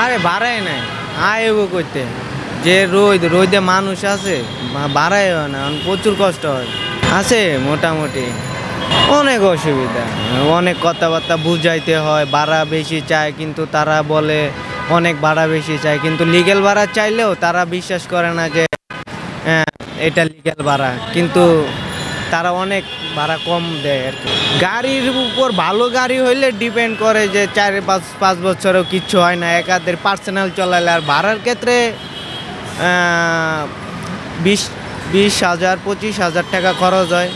আরে বাড়ায় নাই, আয়ব করতে যে রোদে মানুষ আছে, বাড়ায় না, প্রচুর কষ্ট হয় আছে। মোটামুটি অনেক অসুবিধা, অনেক কথাবার্তা বুঝাইতে হয়। ভাড়া বেশি চায়, কিন্তু তারা বলে অনেক ভাড়া বেশি চায়, কিন্তু লিগ্যাল ভাড়া চাইলেও তারা বিশ্বাস করে না যে এটা লিগ্যাল ভাড়া, কিন্তু তারা অনেক ভাড়া কম দেয় আর কি। গাড়ির উপর ভালো গাড়ি হইলে ডিপেন্ড করে যে 4-5 বছরেও কিচ্ছু হয় না, একাদের পার্সোনাল চলালে। আর ভাড়ার ক্ষেত্রে 20,000 25,000 টাকা খরচ হয়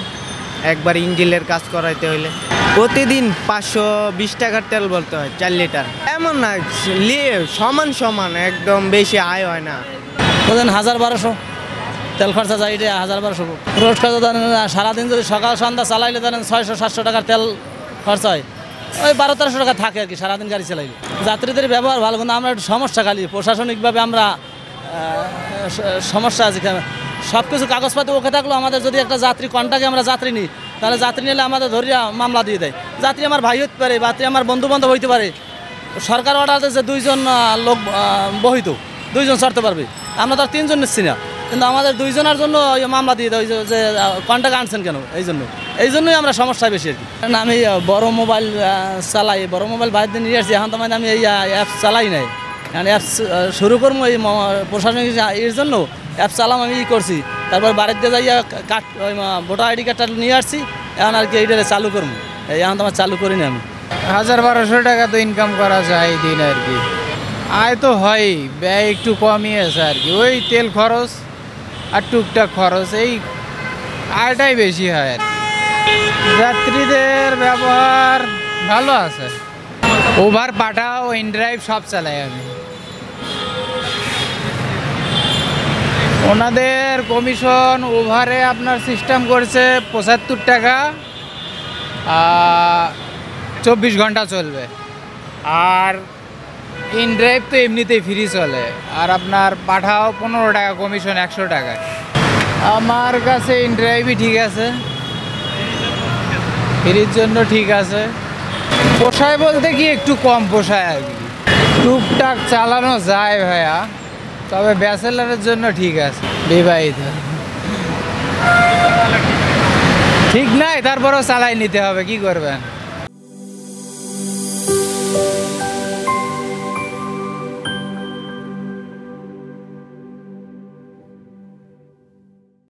একবার ইঞ্জিনের কাজ করাইতে হইলে। প্রতিদিন 520 টাকার তেল বলতে হয় 4 লিটার। এমন না সমান সমান, একদম বেশি আয় হয় না। ধরেন 1000-1200 তেল খরচা যায়, এটা 1000-1200। রোজ খরচা ধরেন সারাদিন যদি সকাল সন্ধ্যা চালাইলে ধরেন 600-700 টাকার তেল খরচা হয়, ওই 1200-1300 টাকা থাকে আর কি সারাদিন গাড়ি চালাইলে। যাত্রীদের ব্যবহার ভালো, কিন্তু আমরা একটু সমস্যা খালি প্রশাসনিকভাবে আমরা সমস্যা আছে। সব কিছু কাগজপাতি ওকে থাকলেও আমাদের যদি একটা যাত্রী কন্টাকে আমরা যাত্রী নিই, তাহলে যাত্রী নিলে আমাদের ধরিয়া মামলা দিয়ে দেয়। যাত্রী আমার ভাই হতে পারে, যাত্রী আমার বন্ধু বান্ধব হইতে পারে। সরকার অর্ডার দিয়েছে 2 জন লোক বহিত, 2 জন ছাড়তে পারবে। আমরা তো আর 3 জন নিচ্ছি না, কিন্তু আমাদের 2 জনের জন্য মামলা দিয়ে দেয় যে কন্টাক্ট আনছেন কেন। এই জন্যই আমরা সমস্যা বেশি আর কি। আমি বড় মোবাইল চালাই, বড় মোবাইল বাইরে দিয়ে নিয়ে আসছি। এখন তো মানে আমি এই অ্যাপস চালাই নাই, অ্যাপস শুরু করবো এই প্রশাসনিক এর জন্য অ্যাপ চালাম আমি করছি। তারপর বাড়িতে যাইয়া ভোটার আইডি কার্ডটা নিয়ে আসছি, এখন আর কি এইটা চালু করবো। এখন তো আমার চালু করিনি আমি। 1000-1200 টাকা তো ইনকাম করা যায় এই দিন আর কি। আয় তো হয়, ব্যয় একটু কমই আছে আর কি। ওই তেল খরচ আর টুকটাক খরচ, এই আয়টাই বেশি হয় আর কি। যাত্রীদের ব্যবহার ভালো আছে, ওভার পাঠাও, ইনড্রাইভ সব চালাই আমি। ওনাদের কমিশন ওভারে আপনার সিস্টেম করছে 75 টাকা, 24 ঘন্টা চলবে। আর ইনড্রাইভ তো এমনিতেই ফ্রি চলে। আর আপনার পাঠাও 15 টাকা কমিশন, 100 টাকায়। আমার কাছে ইনড্রাইভই ঠিক আছে, ফ্রির জন্য ঠিক আছে। পোষায় বলতে কি একটু কম পোষায় আর কি, টুকটাক চালানো যায় ভাইয়া, তবে ব্যাচেলারের জন্য ঠিক আছে। বিবাহিত ঠিক নাই, তারপরেও চালাই নিতে হবে, কি করবেন।